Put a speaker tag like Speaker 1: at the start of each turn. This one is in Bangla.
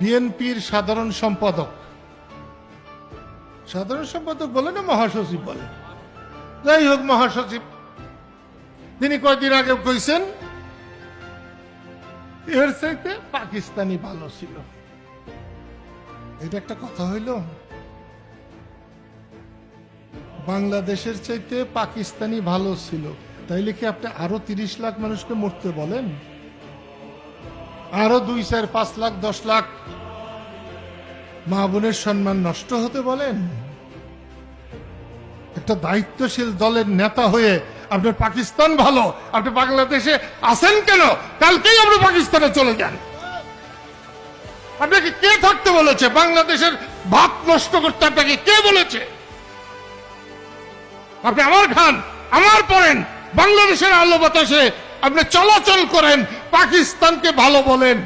Speaker 1: বিএনপির সাধারণ সম্পাদক বলে না মহাসচিব বলে, যাই হোক মহাসচিব, তিনি কয়েকদিন আগে কইছেন এর চাইতে পাকিস্তানি ভালো ছিল। এটা একটা কথা হইল? বাংলাদেশের চাইতে পাকিস্তানি ভালো ছিল, তাইলে কি আপনি আরো 30 লাখ মানুষকে মরতে বলেন? আরো 2, 4, 5 লাখ 10 লাখ মা বোনের সম্মান নষ্ট হতে বলেন? একটা দায়িত্বশীল দলের নেতা হয়ে আপনার পাকিস্তান ভালো, আপনি বাংলাদেশে আছেন কেন? কালকেই আপনি পাকিস্তানে চলে যান। আপনাকে কে থাকতে বলেছে? বাংলাদেশের ভাত নষ্ট করতে আপনাকে কে বলেছে? আপনি আমার খান, আমার পড়েন, বাংলাদেশের আলো বাতাসে আপনি চলাচল করেন, পাকিস্তানকে ভালো বলেন।